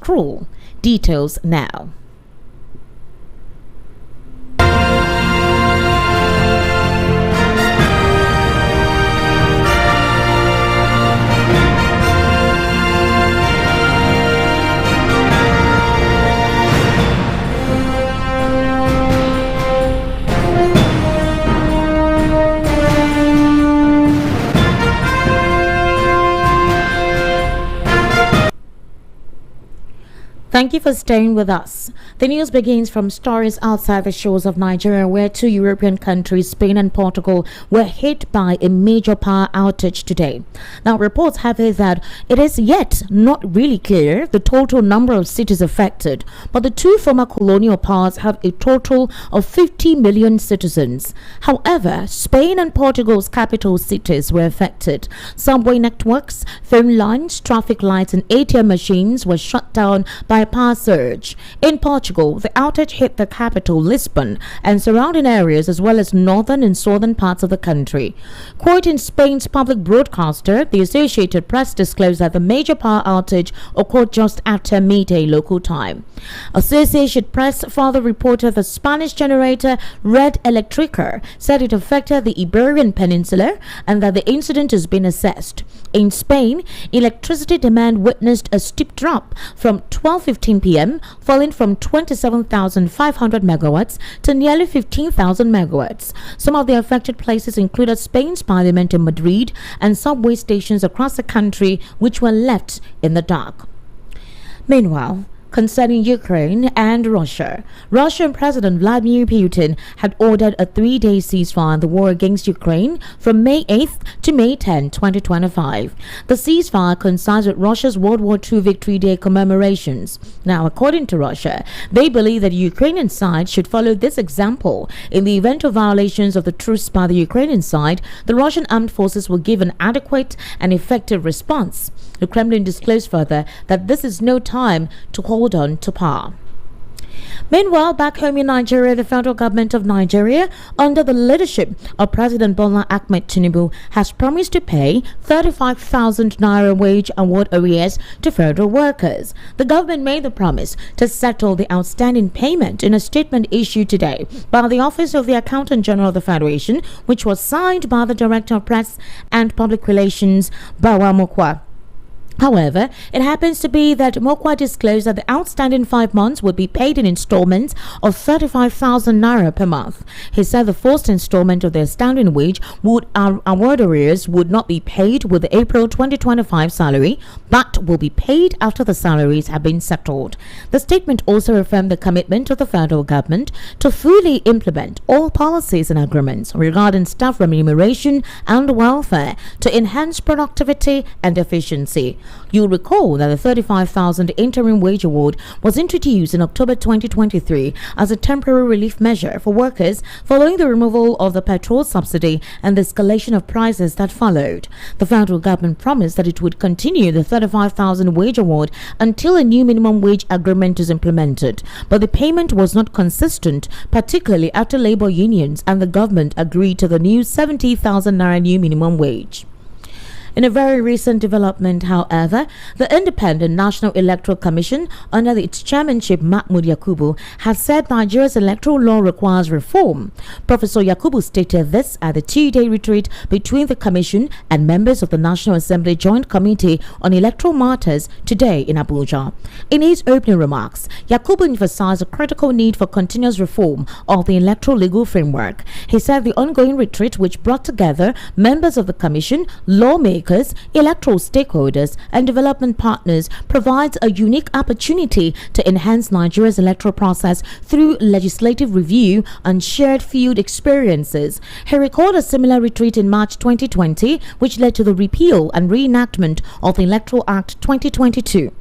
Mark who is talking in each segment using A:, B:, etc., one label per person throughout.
A: cruel. Details now. Thank you for staying with us. The news begins from stories outside the shores of Nigeria, where two European countries, Spain and Portugal, were hit by a major power outage today. Now, reports have it that it is yet not really clear the total number of cities affected, but the two former colonial powers have a total of 50 million citizens. However, Spain and Portugal's capital cities were affected. Subway networks, phone lines, traffic lights, and ATM machines were shut down by a power surge. In Portugal, the outage hit the capital, Lisbon, and surrounding areas, as well as northern and southern parts of the country. Quoting Spain's public broadcaster, the Associated Press disclosed that the major power outage occurred just after midday local time. Associated Press further reported the Spanish generator Red Electrica said it affected the Iberian Peninsula and that the incident has been assessed. In Spain, electricity demand witnessed a steep drop from 12:15 p.m., falling from 27,500 megawatts to nearly 15,000 megawatts. Some of the affected places included Spain's parliament in Madrid and subway stations across the country, which were left in the dark. Meanwhile, concerning Ukraine and Russia, Russian President Vladimir Putin had ordered a 3-day ceasefire in the war against Ukraine from May 8th to May 10, 2025. The ceasefire coincides with Russia's World War II Victory Day commemorations. Now, according to Russia, they believe that the Ukrainian side should follow this example. In the event of violations of the truce by the Ukrainian side, the Russian armed forces will give an adequate and effective response. The Kremlin disclosed further that this is no time to hold on to power. Meanwhile, back home in Nigeria, the federal government of Nigeria, under the leadership of President Bola Ahmed Tinubu, has promised to pay 35,000 naira wage award arrears to federal workers. The government made the promise to settle the outstanding payment in a statement issued today by the Office of the Accountant General of the Federation, which was signed by the Director of Press and Public Relations, Bawa Mokwa. However, it happens to be that Mokwa disclosed that the outstanding 5 months would be paid in installments of 35,000 naira per month. He said the first installment of the outstanding wage award arrears would not be paid with the April 2025 salary, but will be paid after the salaries have been settled. The statement also affirmed the commitment of the federal government to fully implement all policies and agreements regarding staff remuneration and welfare to enhance productivity and efficiency. You'll recall that the 35,000 interim wage award was introduced in October 2023 as a temporary relief measure for workers following the removal of the petrol subsidy and the escalation of prices that followed. The federal government promised that it would continue the 35,000 wage award until a new minimum wage agreement is implemented, but the payment was not consistent, particularly after labor unions and the government agreed to the new 70,000 naira new minimum wage. In a very recent development, however, the Independent National Electoral Commission, under its chairmanship Mahmoud Yakubu, has said Nigeria's electoral law requires reform. Professor Yakubu stated this at the 2-day retreat between the Commission and members of the National Assembly Joint Committee on Electoral Matters today in Abuja. In his opening remarks, Yakubu emphasized the critical need for continuous reform of the electoral legal framework. He said the ongoing retreat, which brought together members of the Commission, lawmakers, electoral stakeholders, and development partners, provides a unique opportunity to enhance Nigeria's electoral process through legislative review and shared field experiences. He recalled a similar retreat in March 2020, which led to the repeal and reenactment of the Electoral Act 2022.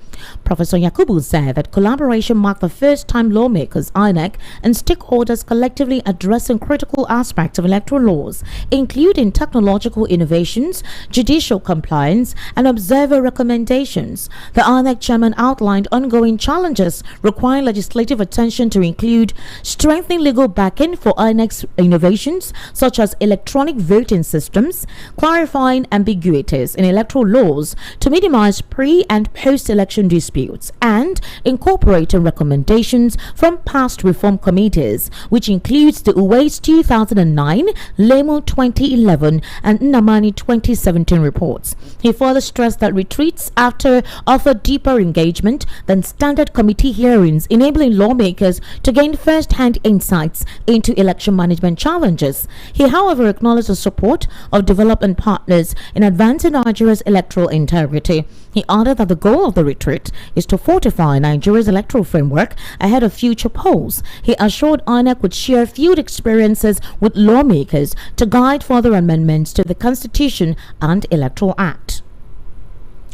A: Professor Yakubu said that collaboration marked the first time lawmakers, INEC, and stakeholders collectively addressing critical aspects of electoral laws, including technological innovations, judicial compliance, and observer recommendations. The INEC chairman outlined ongoing challenges requiring legislative attention to include strengthening legal backing for INEC's innovations, such as electronic voting systems, clarifying ambiguities in electoral laws to minimize pre- and post-election election disputes and incorporating recommendations from past reform committees, which includes the Uwais 2009, Lemo 2011, and Nnamani 2017 reports. He further stressed that retreats after offer deeper engagement than standard committee hearings, enabling lawmakers to gain first-hand insights into election management challenges. He, however, acknowledged the support of development partners in advancing Nigeria's electoral integrity. He added that the goal of the retreat is to fortify Nigeria's electoral framework ahead of future polls. He assured INEC would share field experiences with lawmakers to guide further amendments to the Constitution and Electoral Act.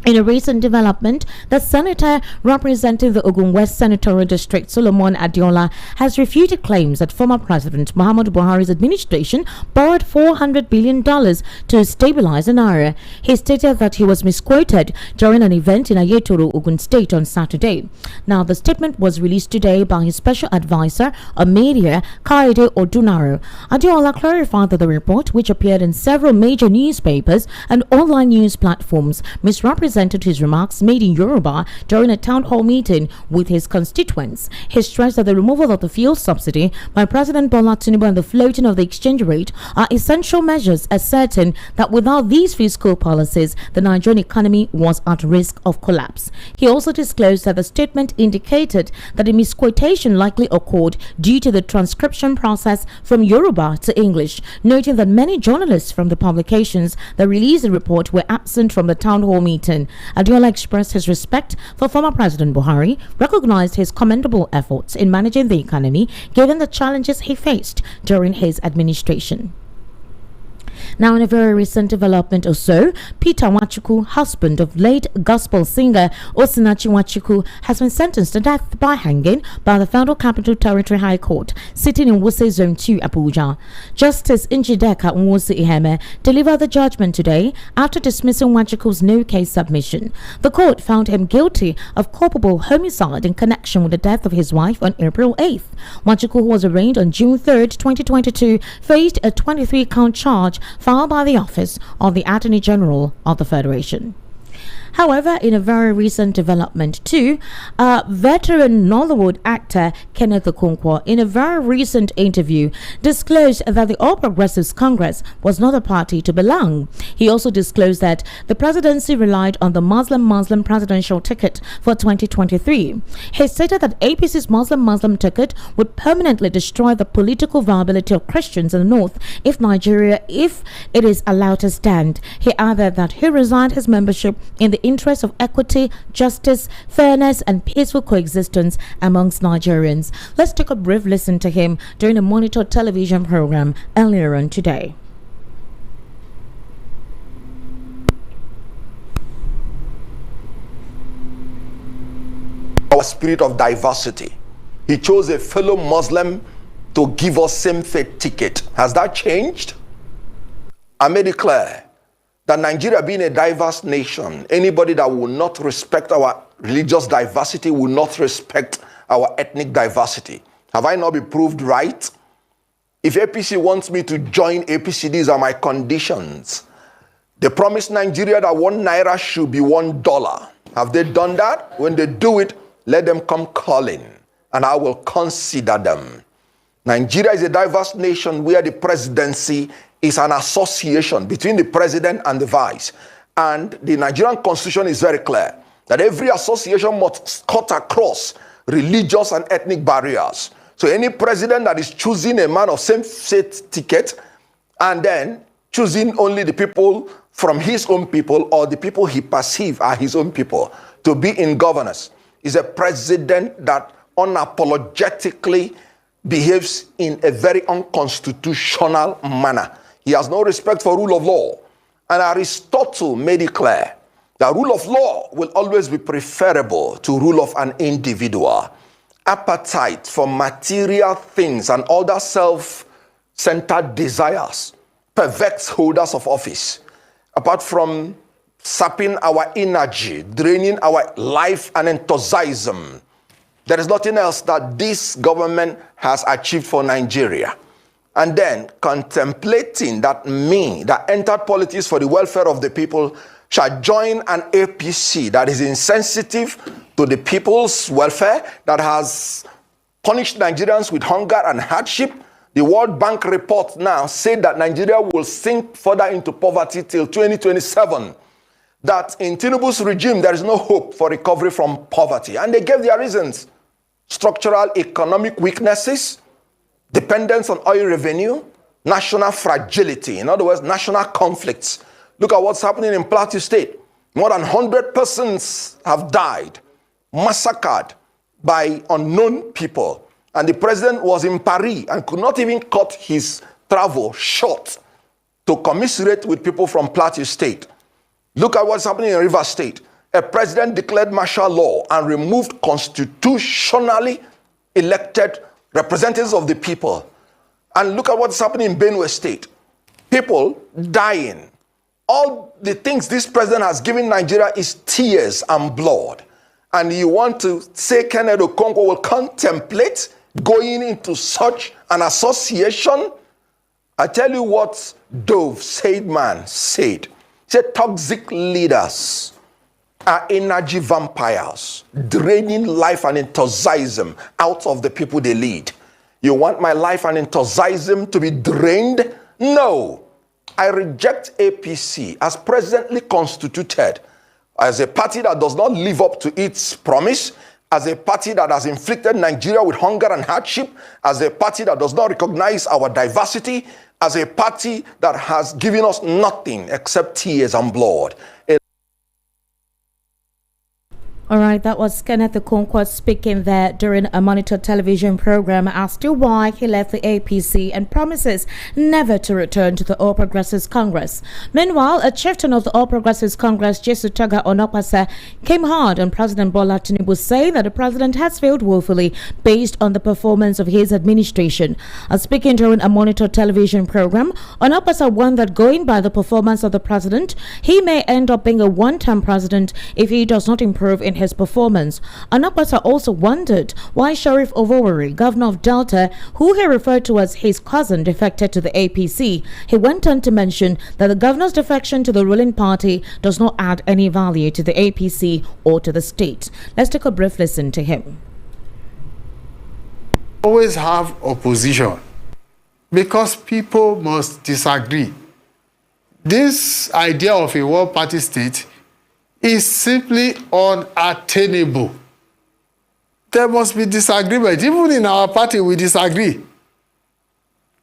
A: In a recent development, the senator representing the Ogun West Senatorial District, Solomon Adiola, has refuted claims that former President Muhammadu Buhari's administration borrowed $400 billion to stabilize the naira. He stated that he was misquoted during an event in Ayetoro, Ogun State on Saturday. Now, the statement was released today by his special advisor on media, Kaide Odunaro. Adiola clarified that the report, which appeared in several major newspapers and online news platforms, misrepresented his remarks made in Yoruba during a town hall meeting with his constituents. He stressed that the removal of the fuel subsidy by President Bola Tinubu and the floating of the exchange rate are essential measures, asserting that without these fiscal policies, the Nigerian economy was at risk of collapse. He also disclosed that the statement indicated that a misquotation likely occurred due to the transcription process from Yoruba to English, noting that many journalists from the publications that released the report were absent from the town hall meeting. Adiola expressed his respect for former President Buhari, recognized his commendable efforts in managing the economy given the challenges he faced during his administration. Now, in a very recent development or so, Peter Nwachukwu, husband of late gospel singer Osinachi Nwachukwu, has been sentenced to death by hanging by the Federal Capital Territory High Court, sitting in Wuse Zone 2, Abuja. Justice Njideka Nwosu Iheme delivered the judgment today after dismissing Nwachukwu's no-case submission. The court found him guilty of culpable homicide in connection with the death of his wife on April 8th. Nwachukwu, who was arraigned on June 3rd, 2022, faced a 23-count charge filed by the Office of the Attorney General of the Federation. However, in a very recent development too, veteran Nollywood actor Kenneth Okonkwo, in a very recent interview, disclosed that the All Progressives Congress was not a party to belong. He also disclosed that the presidency relied on the Muslim presidential ticket for 2023. He stated that APC's Muslim ticket would permanently destroy the political viability of Christians in the North if it is allowed to stand. He added that he resigned his membership in the interest of equity, justice, fairness, and peaceful coexistence amongst Nigerians. Let's take a brief listen to him during a Monitor television program earlier on today.
B: Our spirit of diversity. He chose a fellow Muslim to give us same faith ticket. Has that changed? I made it clear that Nigeria being a diverse nation, anybody that will not respect our religious diversity will not respect our ethnic diversity. Have I not been proved right? If APC wants me to join APC, these are my conditions. They promised Nigeria that 1 naira should be $1. Have they done that? When they do it, let them come calling, and I will consider them. Nigeria is a diverse nation where the presidency is an association between the president and the vice. And the Nigerian constitution is very clear that every association must cut across religious and ethnic barriers. So any president that is choosing a man of same faith ticket and then choosing only the people from his own people or the people he perceives are his own people to be in governance is a president that unapologetically behaves in a very unconstitutional manner. He has no respect for rule of law. And Aristotle made it clear that rule of law will always be preferable to rule of an individual. Appetite for material things and other self-centered desires perverts holders of office. Apart from sapping our energy, draining our life and enthusiasm, there is nothing else that this government has achieved for Nigeria. And then contemplating that me that entered politics for the welfare of the people shall join an APC that is insensitive to the people's welfare, that has punished Nigerians with hunger and hardship. The World Bank report now said that Nigeria will sink further into poverty till 2027. That in Tinubu's regime, there is no hope for recovery from poverty. And they gave their reasons: structural economic weaknesses, dependence on oil revenue, national fragility. In other words, national conflicts. Look at what's happening in Plateau State. More than 100 persons have died, massacred by unknown people. And the president was in Paris and could not even cut his travel short to commiserate with people from Plateau State. Look at what's happening in Rivers State. A president declared martial law and removed constitutionally elected representatives of the people. And look at what's happening in Benue State. People dying. All the things this president has given Nigeria is tears and blood. And you want to say Kenneth Okonkwo will contemplate going into such an association? I tell you what Dove said, man, said. He said toxic leaders are energy vampires, draining life and enthusiasm out of the people they lead. You want my life and enthusiasm to be drained? No. I reject APC as presently constituted, as a party that does not live up to its promise, as a party that has inflicted Nigeria with hunger and hardship, as a party that does not recognize our diversity, as a party that has given us nothing except tears and blood.
A: All right, that was Kenneth Okonkwo speaking there during a Monitor television program as to why he left the APC and promises never to return to the All Progressives Congress. Meanwhile, a chieftain of the All Progressives Congress, Jesutaga Onakpasa, came hard on President Bola Tinubu, saying that the president has failed woefully based on the performance of his administration. Speaking during a Monitor television program, Onakpasa warned that going by the performance of the president, he may end up being a one-term president if he does not improve in his performance. Onakpasa also wondered why Sheriff Ovowari, governor of Delta, who he referred to as his cousin, defected to the APC. He went on to mention that the governor's defection to the ruling party does not add any value to the APC or to the state. Let's take a brief listen to him.
C: Always have opposition because people must disagree. This idea of a one-party state is simply unattainable. There must be disagreement. Even in our party, we disagree.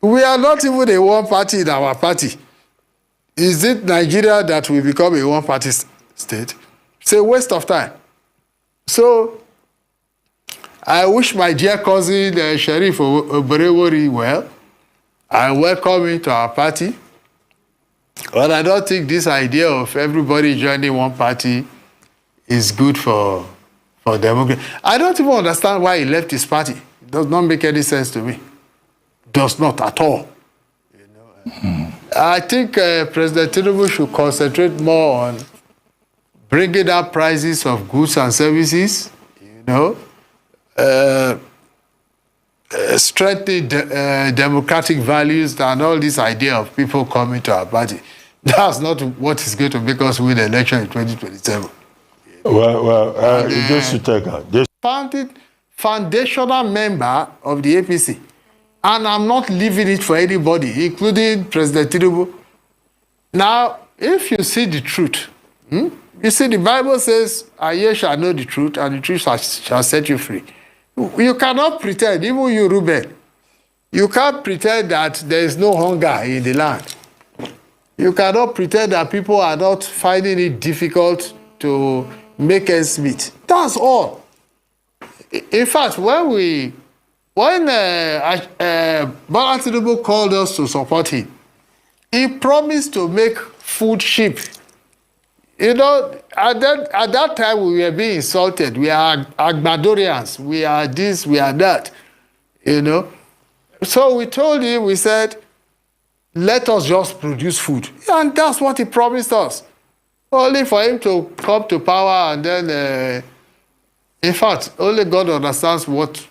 C: We are not even a one party in our party. Is it Nigeria that will become a one-party state? It's a waste of time. So, I wish my dear cousin, Sheriff Oborewori, well. I welcome him to our party. But I don't think this idea of everybody joining one party is good for democracy. I don't even understand why he left his party. It does not make any sense to me. Does not at all. I think President Tinubu should concentrate more on bringing down prices of goods and services, strengthening democratic values and all this idea of people coming to our party. That's not what is going to make us win the election in 2027.
D: Just to take out this.
C: Foundational member of the APC. And I'm not leaving it for anybody, including President Tinubu. Now, if you see the truth, you see the Bible says, "And ye shall know the truth, and the truth shall set you free." You cannot pretend, even you, Ruben, you can't pretend that there is no hunger in the land. You cannot pretend that people are not finding it difficult to make ends meet. That's all. In fact, when Bola Tinubu called us to support him, he promised to make food cheap. At that time we were being insulted. We are Agbadorians. We are this, we are that. So we told him, we said, let us just produce food. And that's what he promised us. Only for him to come to power and then, in fact, only God understands what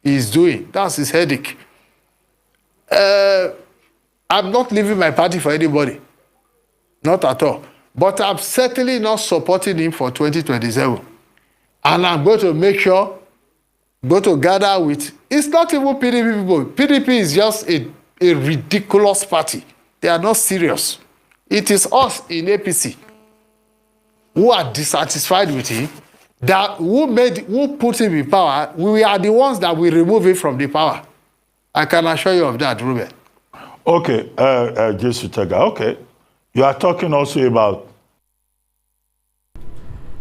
C: he's doing. That's his headache. I'm not leaving my party for anybody. not at all. But I'm certainly not supporting him for 2027. And I'm going to make sure, go to gather with, it's not even PDP people. PDP is just a ridiculous party. They are not serious. It is us in APC who are dissatisfied with him, that who put him in power. We are the ones that will remove him from the power. I can assure you of that, Ruben.
D: Okay, Jesus Tega, okay. You are talking also about.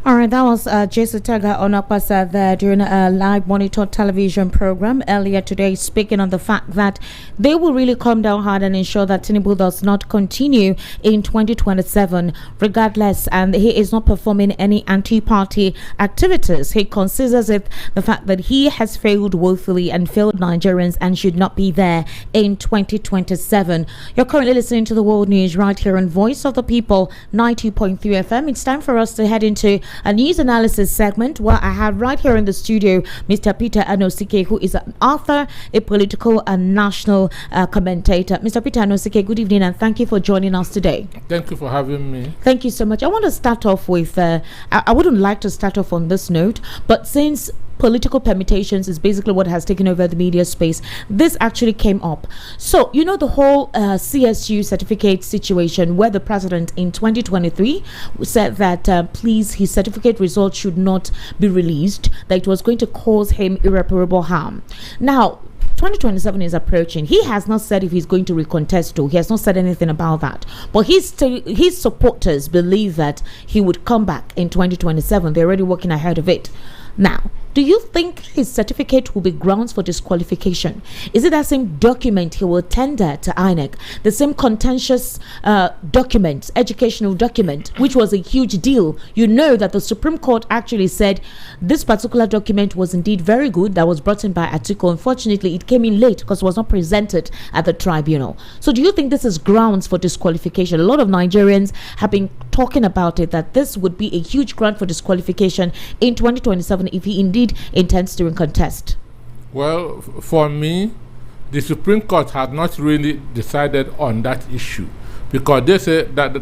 A: All right, that was Jason Tega onakpasa there during a live monitor television program earlier today, speaking on the fact that they will really come down hard and ensure that Tinubu does not continue in 2027 regardless, and he is not performing any anti-party activities. He considers it the fact that he has failed woefully and failed Nigerians and should not be there in 2027. You're currently listening to the World News right here on Voice of the People 90.3 FM. It's time for us to head into a news analysis segment where I have right here in the studio Mr. Peter Anosike, who is an author, a political and national commentator. Mr. Peter Anosike, good evening and thank you for joining us today.
E: Thank you for having me.
A: Thank you so much. I want to start off with, I wouldn't like to start off on this note, but since political permutations is basically what has taken over the media space, this actually came up. So, you know, the whole CSU certificate situation where the president in 2023 said that please, his certificate results should not be released, that it was going to cause him irreparable harm. Now, 2027 is approaching. He has not said if he's going to recontest though. He has not said anything about that. But his supporters believe that he would come back in 2027. They're already working ahead of it. Now, do you think his certificate will be grounds for disqualification? Is it that same document he will tender to INEC, the same contentious document, educational document, which was a huge deal? You know that the Supreme Court actually said this particular document was indeed very good, that was brought in by Atiku. Unfortunately, it came in late because it was not presented at the tribunal. So do you think this is grounds for disqualification? A lot of Nigerians have been talking about it, that this would be a huge ground for disqualification in 2027 if he indeed intends to contest.
E: Well, for me, the Supreme Court had not really decided on that issue because they say that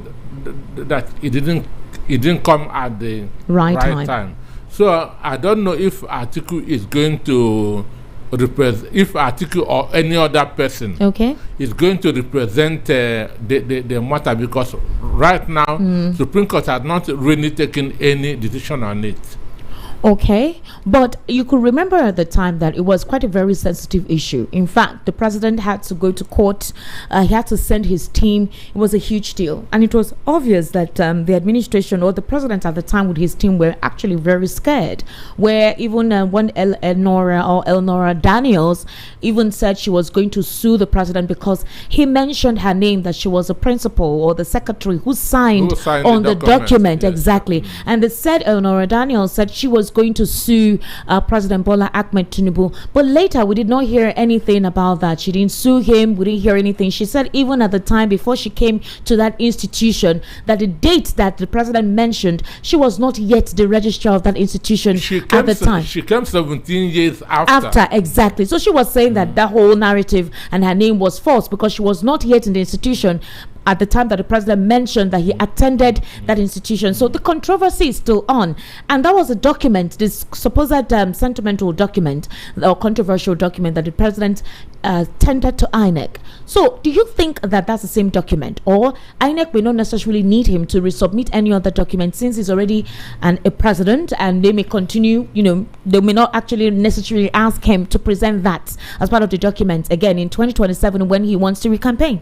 E: it didn't come at the right time. So I don't know if Atiku is going to represent, if Atiku or any other person is going to represent the matter, because right now Supreme Court has not really taken any decision on it.
A: Okay, but you could remember at the time that it was quite a very sensitive issue. In fact, the president had to go to court. He had to send his team. It was a huge deal. And it was obvious that the administration or the president at the time with his team were actually very scared. Where even one Elnora Daniels even said she was going to sue the president because he mentioned her name, that she was a principal or the secretary who signed on the document. Yes. Exactly. And they said Elnora Daniels said she was going to sue President Bola Ahmed Tinubu, but later we did not hear anything about that. She didn't sue him. We didn't hear anything. She said even at the time before she came to that institution, that the date that the president mentioned, she was not yet the registrar of that institution at the time.
E: She came 17 years after.
A: Exactly. So she was saying that whole narrative and her name was false because she was not yet in the institution at the time that the president mentioned that he attended that institution. So the controversy is still on. And that was a document, this supposed sentimental document or controversial document that the president tendered to INEC. So do you think that that's the same document, or INEC may not necessarily need him to resubmit any other document since he's already a president, and they may continue, they may not actually necessarily ask him to present that as part of the document again in 2027 when he wants to recampaign?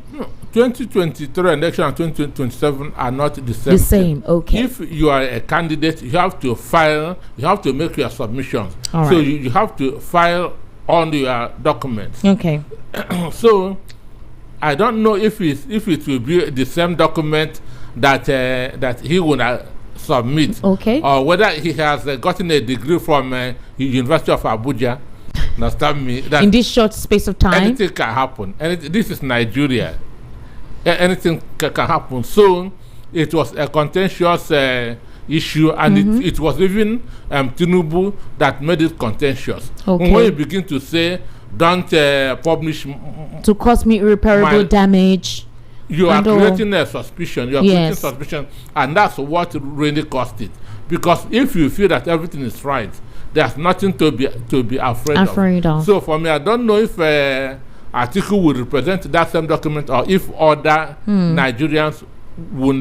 E: 2023 election and 2027 are not the same.
A: The same, okay.
E: If you are a candidate, you have to file, you have to make your submissions.
A: All
E: so
A: right.
E: you have to file on your documents.
A: Okay.
E: So I don't know if it will be the same document that he will submit.
A: Okay.
E: Or whether he has gotten a degree from University of Abuja. Understand me? That
A: in this short space of time,
E: anything can happen. This is Nigeria. Anything can happen. So it was a contentious issue, and it was even Tinubu that made it contentious.
A: Okay.
E: When you begin to say, don't publish
A: to cause me irreparable damage.
E: You are creating a suspicion. You are creating suspicion, and that's what really caused it. Because if you feel that everything is right, there's nothing to be afraid of. So for me, I don't know if article would represent that same document or if other Nigerians would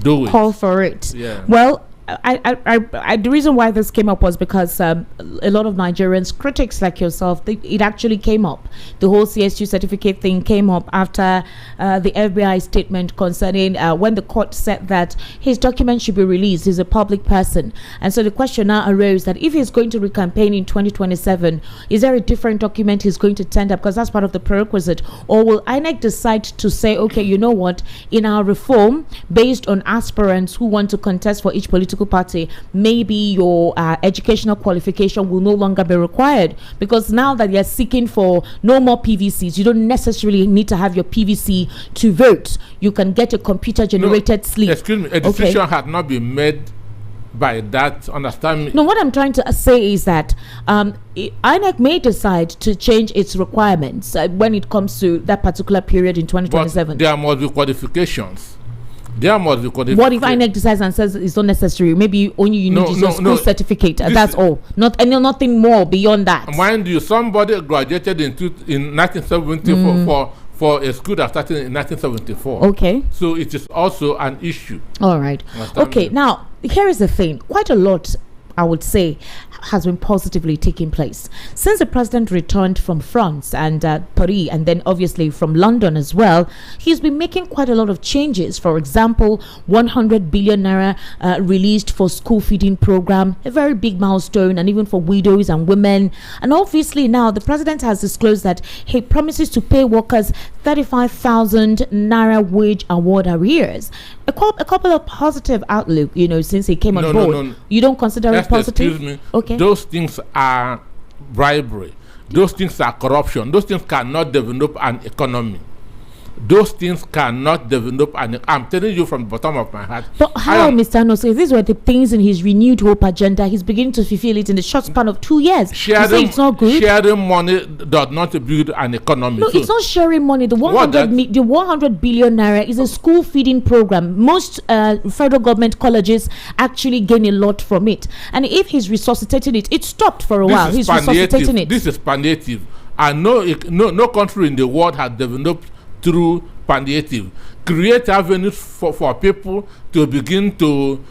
E: do it.
A: Call for it.
E: Yeah.
A: Well, the reason why this came up was because a lot of Nigerians, critics like yourself, it actually came up. The whole CSU certificate thing came up after the FBI statement concerning when the court said that his document should be released. He's a public person. And so the question now arose that if he's going to recampaign in 2027, is there a different document he's going to tender? Because that's part of the prerequisite. Or will INEC decide to say, okay, you know what, in our reform, based on aspirants who want to contest for each political party, maybe your educational qualification will no longer be required, because now that you're seeking for no more PVCs, you don't necessarily need to have your PVC to vote. You can get a computer generated slip.
E: Excuse me, a decision had not been made by that, understand me?
A: No, what I'm trying to say is that INEC may decide to change its requirements when it comes to that particular period in 2027.
E: But there must be qualifications. There must be qualifications.
A: What if INEC decides and says it's not necessary? Maybe only you need your school certificate. That's all. Nothing more beyond that.
E: Mind you, somebody graduated in 1974 for a school that started in 1974.
A: Okay.
E: So it is also an issue.
A: All right. Okay. Now, here is the thing. Quite a lot, I would say, has been positively taking place since the president returned from France and Paris, and then obviously from London as well. He's been making quite a lot of changes. For example, 100 billion naira released for school feeding program, a very big milestone, and even for widows and women. And obviously now the president has disclosed that he promises to pay workers 35,000 naira wage award arrears. A couple of positive outlook, since he came on board. No. You don't consider it positive?
E: Excuse me.
A: Okay.
E: Those things are bribery. Those things are corruption. Those things cannot develop an economy. Those things cannot develop I'm telling you from the bottom of my heart.
A: But how, Mr. Noso, these were the things in his renewed hope agenda. He's beginning to fulfill it in the short span of 2 years. It's not good.
E: Sharing money does not build an economy.
A: No, it's not sharing money. The 100 billion naira is a school feeding program. Most federal government colleges actually gain a lot from it. And if he's resuscitating it, it stopped for a while. He's resuscitating it.
E: This is palliative. And no country in the world has developed through palliative. Create avenues for people to begin to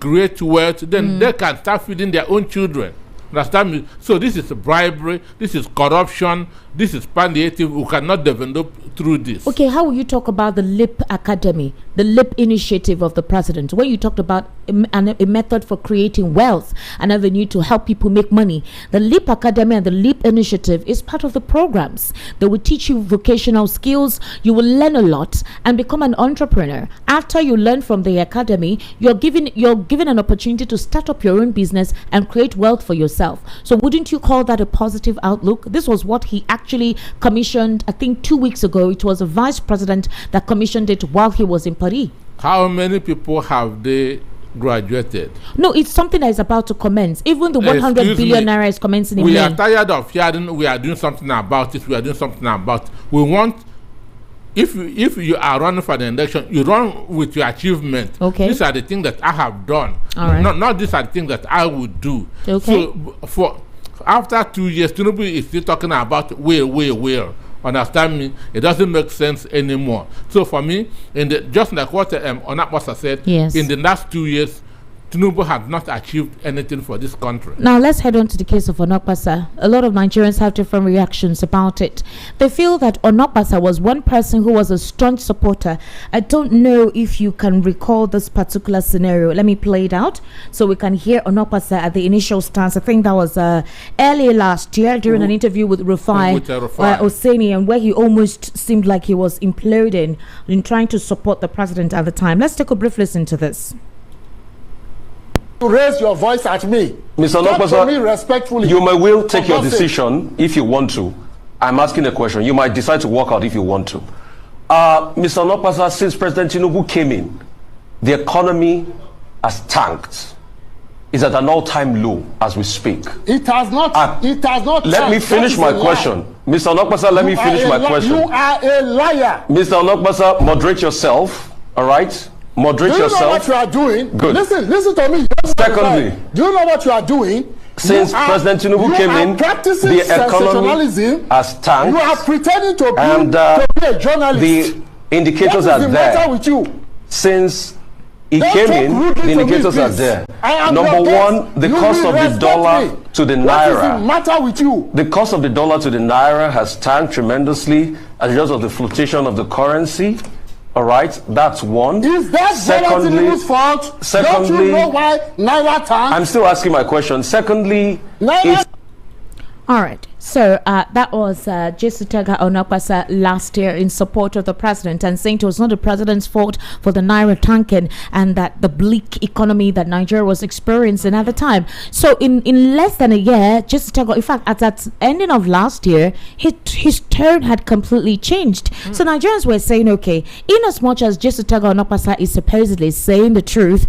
E: create wealth, then they can start feeding their own children. Understand me? So this is bribery, this is corruption, this is palliative. We cannot develop through this.
A: Okay, how will you talk about the LIP Academy, the LIP initiative of the president, where you talked about a method for creating wealth, an avenue to help people make money? The LIP Academy and the LIP initiative is part of the programs. They will teach you vocational skills. You will learn a lot and become an entrepreneur. After you learn from the academy, you're given an opportunity to start up your own business and create wealth for yourself. So wouldn't you call that a positive outlook? This was what he actually commissioned, I think 2 weeks ago. It was a vice president that commissioned it while he was in Paris.
E: How many people have they graduated?
A: No, it's something that is about to commence. Even the 100 billion naira is commencing in May.
E: We are tired of hearing we are doing something about it. We are doing something about it. We want, if you are running for the election, you run with your achievement.
A: Okay.
E: These are the things that I have done.
A: All right.
E: Not these are the things that I would do.
A: Okay.
E: So after 2 years, Tinubu is still talking about will. Understand me? It doesn't make sense anymore. So for me, just like what onakpasa said,
A: yes,
E: in the last 2 years, Tinubu has not achieved anything for this country.
A: Now let's head on to the case of onakpasa. A lot of Nigerians have different reactions about it. They feel that onakpasa was one person who was a staunch supporter. I don't know if you can recall this particular scenario. Let me play it out so we can hear onakpasa at the initial stance. I think that was early last year during an interview with Rufai Oseni, and where he almost seemed like he was imploding in trying to support the president at the time. Let's take a brief listen to this.
F: To raise your voice at me,
G: Mr.
F: Onakpasa, me respectfully.
G: You may will take your decision if you want to. I'm asking a question. You might decide to walk out if you want to. Mr. Onakpasa, since President Tinubu came in, the economy has tanked. is at an all-time low as we speak.
F: It has not. It has not.
G: Let me finish my question. Mr. Onakpasa, let me finish my question.
F: You are a liar.
G: Mr. Onakpasa, moderate yourself, all right? Moderate yourself.
F: Do you know what you are doing?
G: Good.
F: Listen to me.
G: Secondly,
F: do you know what you are doing?
G: Since President Tinubu came in, the economy has tanked.
F: You are pretending to be a journalist.
G: The indicators are there.
F: What is the matter with you?
G: Since he came in, the indicators are there. Number one, the cost of the dollar to the naira.
F: What is the matter with you?
G: The cost of the dollar to the naira has tanked tremendously as a result of the fluctuation of the currency. All right, that's one.
F: Is that Tinubu's fault? Don't you know why naira tanked?
G: I'm still asking my question. Secondly,
A: all right. So that was Jesutega Onakpasa last year in support of the president and saying it was not the president's fault for the naira tanking and that the bleak economy that Nigeria was experiencing at the time. So in less than a year, Jesutega, in fact, at that ending of last year, his tone had completely changed. So Nigerians were saying, okay, in as much as Jesutega Onakpasa is supposedly saying the truth,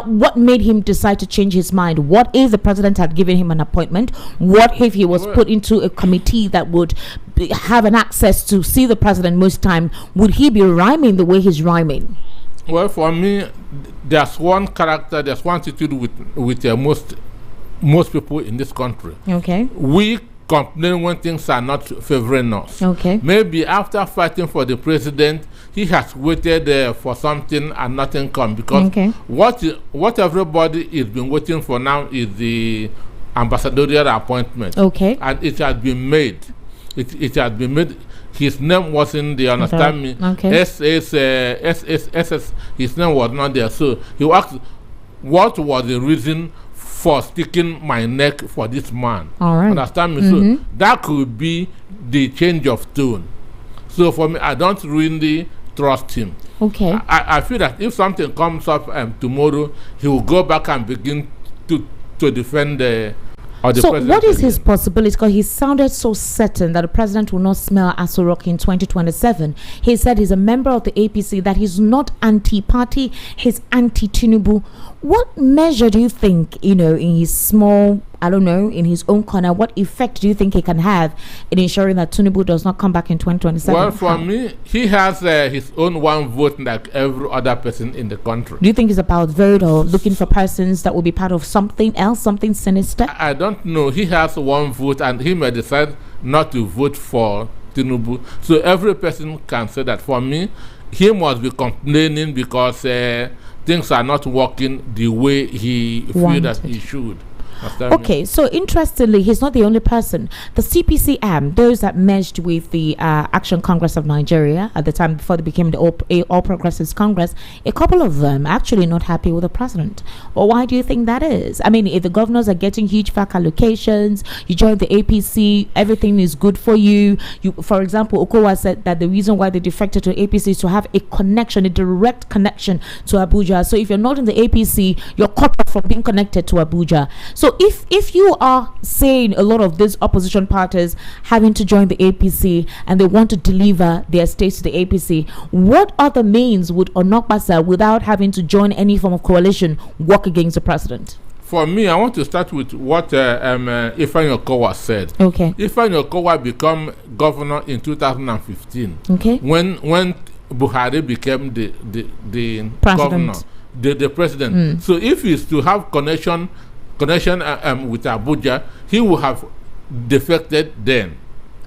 A: what made him decide to change his mind? What if the president had given him an appointment? What if he was put into a committee that would have an access to see the president most time? Would he be rhyming the way he's rhyming?
E: Well, for me, there's one character, there's one attitude with most people in this country.
A: Okay.
E: We complain when things are not favoring us.
A: Okay.
E: Maybe after fighting for the president, he has waited for something and nothing come, because what everybody is been waiting for now is the ambassadorial appointment.
A: Okay.
E: And it has been made. It has been made. His name wasn't there, understand me?
A: Okay.
E: SS, his name was not there. So he asked, what was the reason for sticking my neck for this man?
A: All right.
E: Understand me? So that could be the change of tone. So for me, I don't really trust him.
A: Okay.
E: I feel that if something comes up tomorrow, he will go back and begin to defend the
A: so what is his possibility? Because he sounded so certain that the president will not smell Aso Rock in 2027. He said he's a member of the APC, that he's not anti-party, he's anti-Tinubu. What measure do you think, in his small, in his own corner, what effect do you think he can have in ensuring that Tinubu does not come back in 2027?
E: Well, for me, he has his own one vote like every other person in the country.
A: Do you think it's about vote or looking for persons that will be part of something else, something sinister?
E: I don't know. He has one vote and he may decide not to vote for Tinubu. So every person can say that. For me, he must be complaining because things are not working the way he feels that he should.
A: Okay, so interestingly, he's not the only person. The CPC arm, those that merged with the Action Congress of Nigeria at the time before they became the All Progressives Congress, a couple of them are actually not happy with the president. Well, why do you think that is? I mean, if the governors are getting huge FAC allocations, you join the APC, everything is good for you. For example, Okowa said that the reason why they defected to APC is to have a connection, a direct connection to Abuja. So if you're not in the APC, you're cut off from being connected to Abuja. So if you are saying a lot of these opposition parties having to join the APC and they want to deliver their states to the APC, what other means would Onakpasa, without having to join any form of coalition, work against the president?
E: For me, I want to start with what Ifeanyi Okowa said.
A: Okay.
E: Ifeanyi Okowa became governor in 2015.
A: Okay.
E: When Buhari became the governor, the president. So if he's to have connection with Abuja, he will have defected then.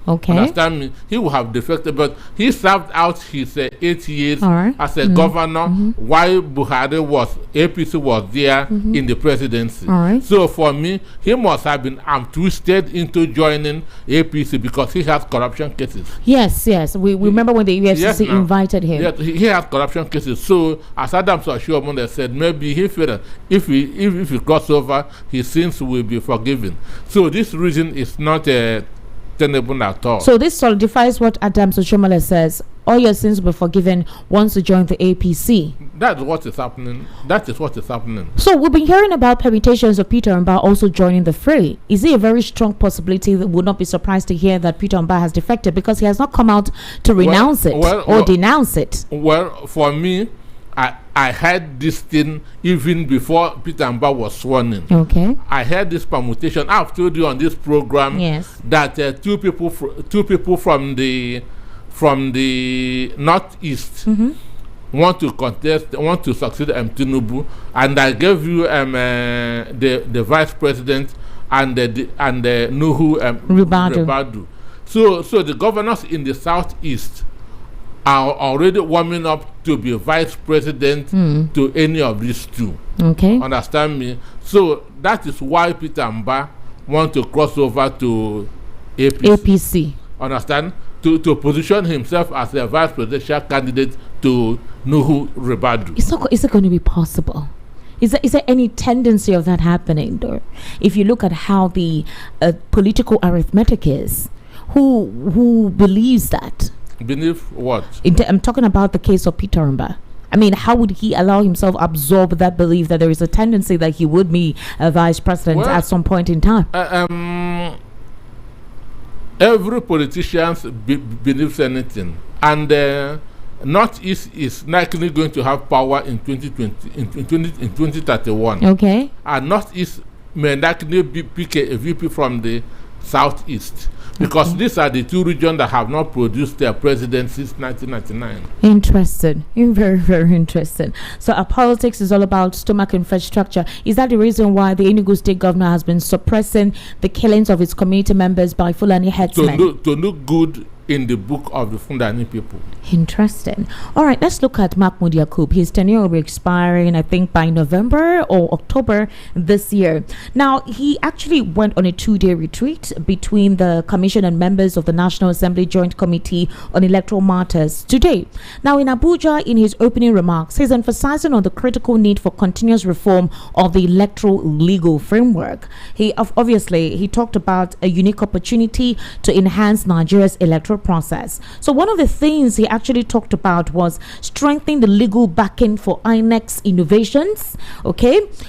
A: Okay.
E: Understand me? He will have defected, but he served out his 8 years as a governor while APC was there in the presidency. So for me, he must have been twisted into joining APC because he has corruption cases. Yes. We remember when the EFCC invited him. Yes, he has corruption cases. So as Adams Oshiomhole said, maybe he felt that if he cross over, his sins will be forgiven. So this reason is not tenable at all. So this solidifies what Adams Oshiomhole says: all your sins will be forgiven once you join the APC. That's what is happening. That is what is happening. So we've been hearing about permutations of Peter Mbah also joining the fray. Is it a very strong possibility that would not be surprised to hear that Peter Mbah has defected, because he has not come out to renounce it or denounce it? Well, for me, I heard this thing even before Peter Mba was sworn in.
A: Okay.
E: I heard this permutation. I've told you on this program that two people from the northeast want to contest, want to succeed Tinubu, and I gave you the vice president and Nuhu Ribadu. So the governors in the southeast are already warming up to be vice president to any of these two.
A: Okay.
E: Understand me? So that is why Peter Mba want to cross over to APC. Understand? To position himself as a vice presidential candidate to Nuhu Ribadu.
A: Is it going to be possible? Is there any tendency of that happening, though? If you look at how the political arithmetic is, who believes that?
E: Believe what?
A: I'm talking about the case of Peter Mba. I mean, how would he allow himself absorb that belief that there is a tendency that he would be a vice president at some point in time?
E: Every politician believes anything, and Northeast is likely going to have power in 2031.
A: Okay.
E: And Northeast may likely pick a VP from the Southeast. Because these are the two regions that have not produced their president since 1999.
A: Interesting. Very, very interesting. So our politics is all about stomach infrastructure. Is that the reason why the Enugu state governor has been suppressing the killings of its community members by Fulani headsmen?
E: To look good in the book of the Fulani people.
A: Interesting. All right, let's look at Mahmoud Yakub. His tenure will be expiring, I think, by November or October this year. Now, he actually went on a 2-day retreat between the commission and members of the National Assembly Joint Committee on Electoral Matters today. Now, in Abuja, in his opening remarks, he's emphasizing on the critical need for continuous reform of the electoral legal framework. He talked about a unique opportunity to enhance Nigeria's electoral process. So one of the things he actually talked about was strengthening the legal backing for INEC's innovations,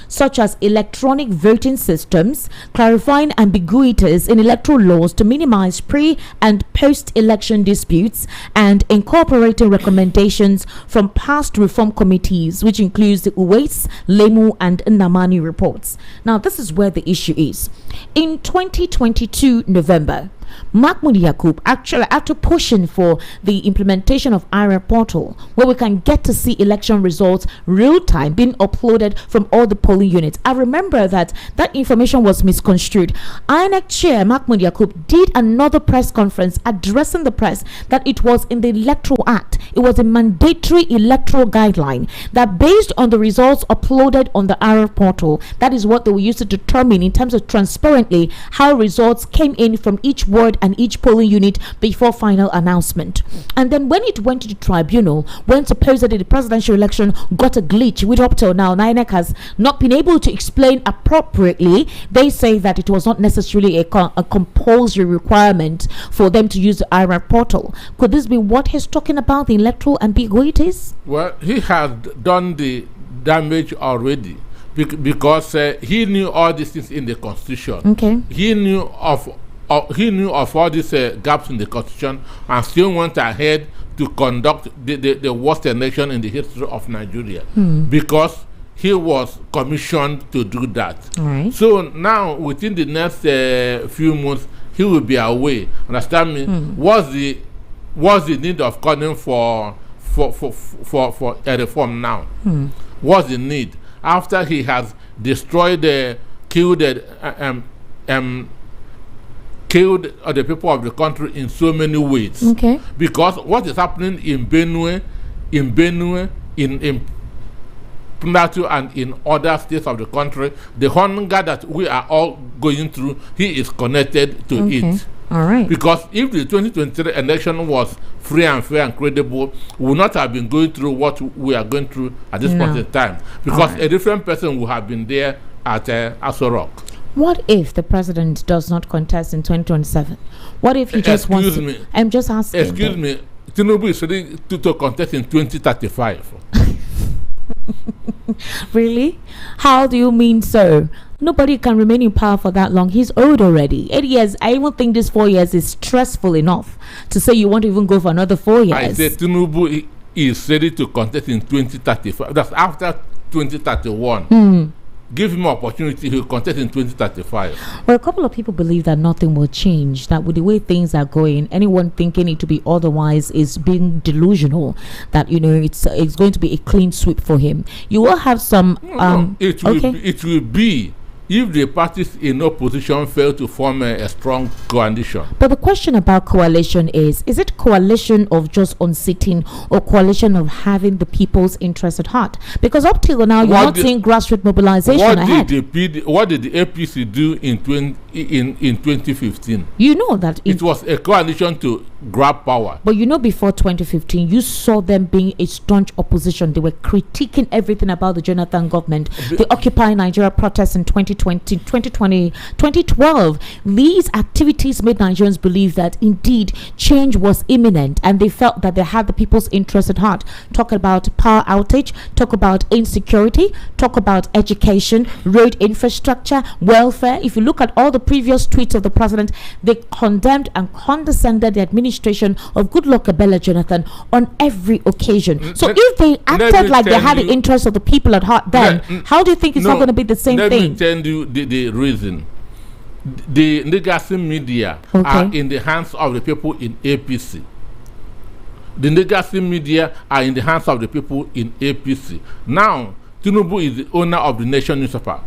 A: such as electronic voting systems, clarifying ambiguities in electoral laws to minimize pre- and post-election disputes, and incorporating recommendations from past reform committees, which includes the Uwais, Lemu, and Namani reports. Now, this is where the issue is. In 2022 November, Mahmoud Yakub actually, after pushing for the implementation of IRA portal, where we can get to see election results real time being uploaded from all the polling units. I remember that information was misconstrued. INEC chair Mahmoud Yakub did another press conference addressing the press that it was in the Electoral Act. It was a mandatory electoral guideline that based on the results uploaded on the IRA portal, that is what they were used to determine in terms of transparently how results came in from each ward and each polling unit before final announcement. And then when it went to the tribunal, when supposedly the presidential election got a glitch, which up till now INEC has not been able to explain appropriately, they say that it was not necessarily a compulsory requirement for them to use the IRA portal. Could this be what he's talking about, the electoral ambiguities?
E: Well, he has done the damage already because he knew all these things in the constitution.
A: Okay.
E: He knew of all these gaps in the constitution and still went ahead to conduct the worst election in the history of Nigeria because he was commissioned to do that.
A: Right.
E: So now, within the next few months, he will be away. Understand me? What's the need of calling for a reform now? What's the need after he has destroyed, killed the people of the country in so many ways?
A: Okay.
E: Because what is happening in Benue, in Plateau, and in other states of the country, the hunger that we are all going through, he is connected to it.
A: All right.
E: Because if the 2023 election was free and fair and credible, we would not have been going through what we are going through at this point in time. Because a different person would have been there at Aso Rock.
A: What if the president does not contest in 2027? What if he just wants to? I'm just asking.
E: Excuse me. Tinubu is ready to contest in 2035.
A: Really? How do you mean so? Nobody can remain in power for that long. He's old already. 8 years. I even think this 4 years is stressful enough to say you want to even go for another 4 years.
E: I say Tinubu is ready to contest in 2035. That's after 2031. Give him opportunity, he'll contest in 2035.
A: Well, a couple of people believe that nothing will change, that with the way things are going, anyone thinking it to be otherwise is being delusional, that, it's going to be a clean sweep for him. You will have some...
E: It will be if the parties in opposition fail to form a strong coalition.
A: But the question about coalition is it coalition of just unseating or coalition of having the people's interest at heart? Because up till now, you're not seeing grassroots mobilization ahead.
E: What did the APC do in 2015?
A: You know that
E: it was a coalition to grab power.
A: But before 2015, you saw them being a staunch opposition. They were critiquing everything about the Jonathan government. The Occupy Nigeria protests in 2020, 2012. These activities made Nigerians believe that indeed change was imminent, and they felt that they had the people's interest at heart. Talk about power outage, talk about insecurity, talk about education, road infrastructure, welfare. If you look at all the previous tweets of the president, they condemned and condescended the administration of Goodluck Ebele Jonathan on every occasion. So if they acted like they had the interest of the people at heart, then how do you think it's not going to be the same thing?
E: Let me tell you the reason. The legacy media are in the hands of the people in APC. The legacy media are in the hands of the people in APC. Now, Tinubu is the owner of the Nation newspaper.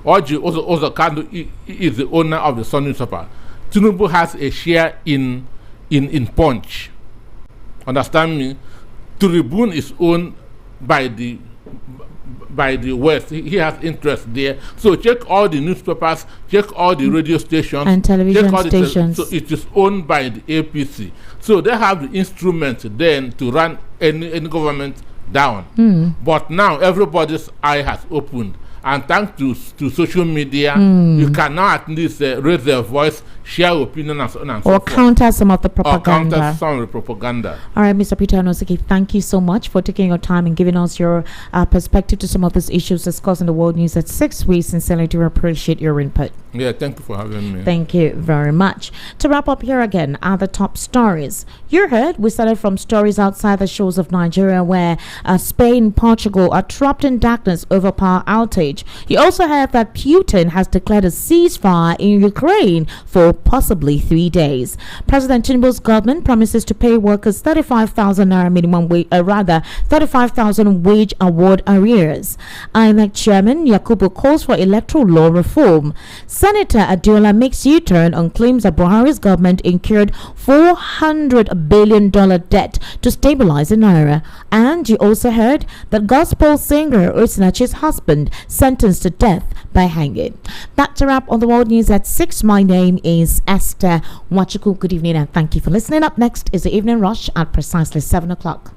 E: Oji also Kando is the owner of the Sun newspaper. Tinubu has a share in Punch. Understand me? Tribune is owned by the West. He has interest there. So check all the newspapers, check all the radio stations
A: and television stations.
E: So it is owned by the APC. So they have the instrument then to run any government down. But now everybody's eye has opened. And thanks to social media, you can now at least raise their voice, share opinion, and so on and so forth.
A: Or counter some of the propaganda. All right, Mr. Peter Anosike, thank you so much for taking your time and giving us your perspective to some of these issues discussed in the world news at 6 weeks. Sincerely do appreciate your input.
E: Yeah, thank you for having me.
A: Thank you very much. To wrap up here again are the top stories. You heard we started from stories outside the shores of Nigeria where Spain and Portugal are trapped in darkness over power outage. You also heard that Putin has declared a ceasefire in Ukraine for possibly 3 days. President Tinubu's government promises to pay workers 35,000 naira minimum wage, 35,000 wage award arrears. INEC Chairman Yakubu calls for electoral law reform. Senator Adiola makes U-turn on claims that Buhari's government incurred $400 billion debt to stabilize the naira. And you also heard that gospel singer Osinachi's husband sentenced to death by hanging. That's a wrap on the world news at 6. My name is Esther Wachuku. Good evening and thank you for listening. Up next is the Evening Rush at precisely 7 o'clock.